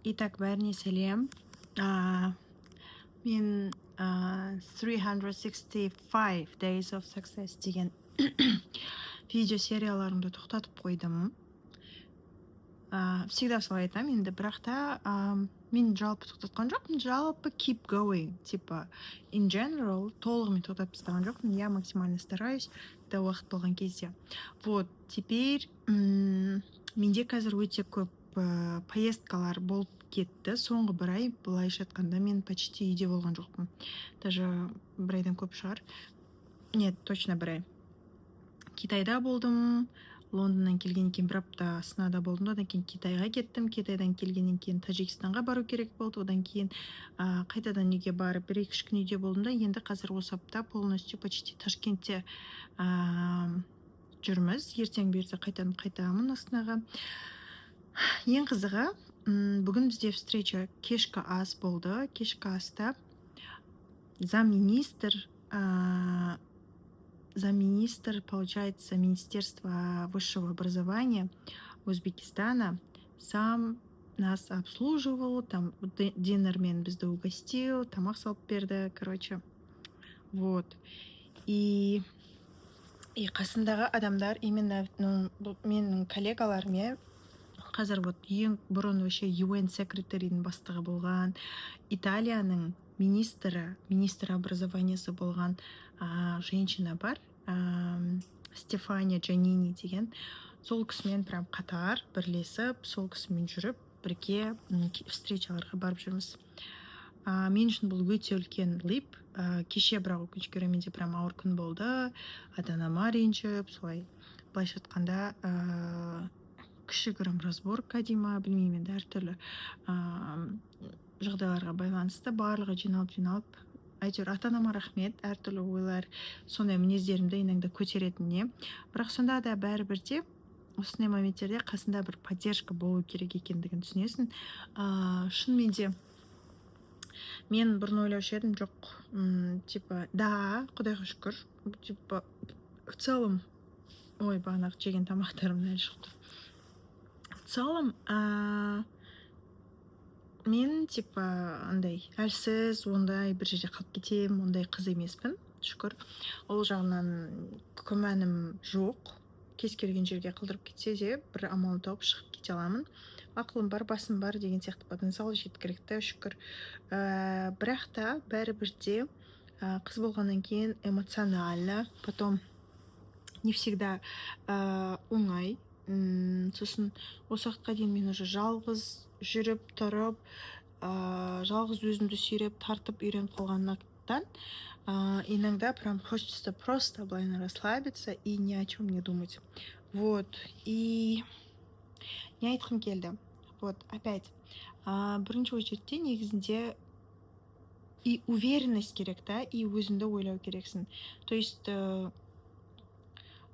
Итак, бәріне сәлем. Мен 365 Days of Success деген видео серияларымды тоқтатып қойдым. Всегда солай айтамын енді, бірақ та мен жалпы тоқтатқан жоқпын, жалпы keep going, типа in general толығымен тоқтатып тастаған жоқпын. Я максимально стараюсь да уақыт болған кезде. Вот, теперь менде қазір өте көп поездкалар болып кетті. Соңғы бір ай былайша айтқанда мен почти үйде болған жоқпын. Даже бір айдан көп шығар. Нет, точно бір ай. Китайда болдым. Лондоннан келгеннен кейін бір апта астанада болдым. Одан кейін Китайға кеттім. Китайдан келгеннен кейін Тәжікстанға бару керек болды. Одан кейін қайтадан үйге барып 1-2 күн үйде болдым да, енді қазір осы апта полностью почти Ташкентте жүрміз. Ертең берсе қайтамын Астанаға. Ең қызығы, бүгін бізде встреча кешкі ас болды. Кешкі аста замминистр, получается, Министерства высшего образования Узбекистана сам нас обслуживал, там динермен бізді угостил, тамақ салып берді, короче. Вот. И қасындағы адамдар, именно менің коллегаларым, қазір вот ең бұрын вообще UN секретарінің бастығы болған, Италияның министр образованиясы болған женщина бар, Стефания Джанини деген. Сол кісімен прям қатар бірлесіп, сол кісімен жүріп, бірге встречаларға барып жүрміз. Мен үшін бұл өте үлкен лип. Кеше бірақ өкінішке орай менде прям ауыр күн болды. Ата-анама ренжіп, солай былайша айтқанда кішігірім разборка дей ма, білмеймін, енді әртүрлі жағдайларға байланысты барлығы жиналып, әйтеуір ата-анама рахмет, әртүрлі ойлар, сондай мінездерімді иногда көтеретініне. Бірақ сонда да бәрібірде осындай моменттерде қасында бір поддержка болу керек екендігін түсінесің. Шынымен де мен бұрын ойлаушы едім, жоқ, типа, да, құдайға шүкір, типа, в целом, ой, бағанағы жеген тамақтарым әлі шықты. В целом, мен, типа, андай, әлсіз, ондай бір жерде қалып кетем, ондай қыз емеспін, шүкір. Ол жағынан күмәнім жоқ. Кез келген жерге қалдырып кетсе де, бір амал тауып шығып кете аламын. Ақылым бар, басым бар деген сияқты потенциал жеткілікті, шүкір. Бірақ та бәрібірде қыз болғаннан кейін эмоционально, потом не всегда оңай. Сосын осы уақытқа дейін мен уже жалғыз жүріп тұрып, жалғыз өзімді сүйреп тартып үйреніп қалғандықтан, иногда прям хочется просто расслабиться и ни о чем не думать. Вот. И не айтқым келді. Вот, опять. Бірінші очередте негізінде и уверенность керек, да, и өзіңді ойлау керексің. То есть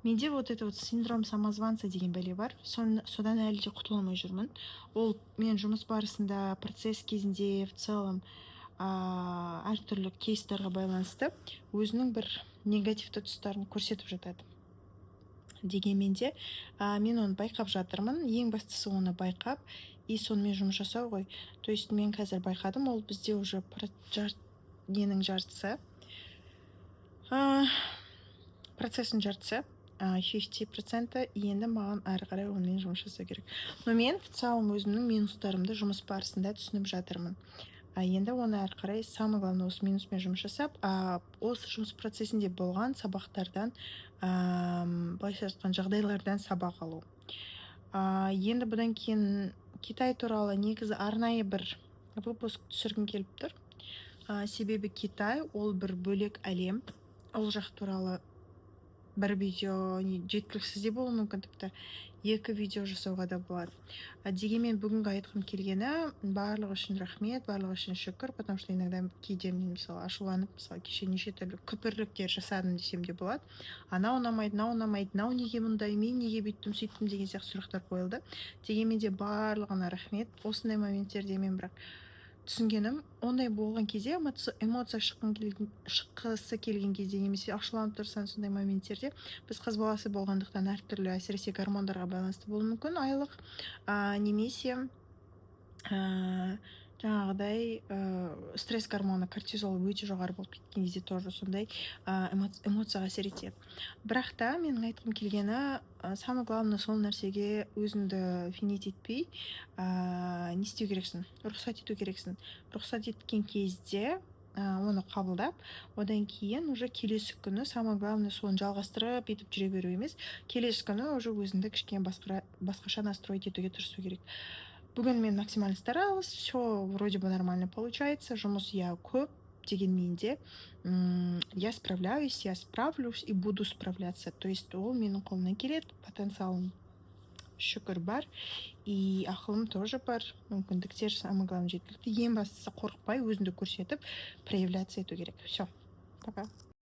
менде вот это вот синдром самозванца деген бәле бар. Содан әлі де құтыла алмай жүрмін. Ол мен жұмыс барысында, процесс кезінде, в целом әртүрлі кейстарға байланысты өзінің бір негативті тұстарын көрсетіп жатады. Дегенмен де мен оны байқап жатырмын. Ең бастысы оны байқап, и сонымен жұмыс жасау ғой. То есть мен қазір байқадым, ол бізде уже ненің жартысы, процесстің жартысы, 50%, енді маған әрі қарай онымен жұмыс жасау керек. Но мен в целом өзімнің минустарымды жұмыс барысында түсініп жатырмын. Енді оны әрі қарай, самый главный осы минусмен жұмыс жасап, осы жұмыс процесінде болған сабақтардан, былайша айтқан жағдайлардан сабақ алу. Енді бұдан кейін Китай туралы негізі арнайы бір выпуск түсіргім келіп тұр. Себебі Китай ол бір бөлек әлем. Ол жақ туралы бір видео жеткіліксіз де болуы мүмкін, тіпті 2 видео жасауға да болады. Дегенмен бүгінгі айтқым келгені, барлығы үшін рахмет, барлығы үшін шүкір, потому что иногда кейде мен мысалы ашуланып, мысалы кеше неше түрлі күпірліктер жасадым десем де болады. Анау ұнамайды, мынау неге мұндай, мен неге бүйттім, сөйттім деген сияқты сұрақтар қойылды. Дегенмен де барлығына рахмет. Осындай моменттерде мен бірақ түсінгенім, ондай болған кезде, эмоция шыққысы келген кезде, немесе ашуланып тұрсан сондай моменттерде, біз қыз баласы болғандықтан әртүрлі әсіресе гормондарға байланысты болуы мүмкін, айлық, немесе жаңағыдай стресс гормоны кортизол өте жоғары болып кеткен кезде тоже сондай эмоцияға әсер етеді. Бірақ та менің айтқым келгені, самое главное сол нәрсеге өзіңді финит етпей, не істеу керексің, рұқсат ету керексің. Рұқсат еткен кезде оны қабылдап, одан кейін уже келесі күні самое главное соны жалғастырып етіп жүре беру емес, келесі күні уже өзіңді кішкене басқаша настроить етуге тырысу керек. Бүгін мен максимально старалась, все вроде бы нормально получается, жұмыс көп дегенмен де я справляюсь, я справлюсь и буду справляться. То есть ол менің қолымнан келеді, потенциалым шүкір бар, и ақылым тоже бар, мүмкіндіктер самое главное жеткілікті. Ең бастысы қорықпай өзіңді көрсетіп проявляться ету керек. Все, пока.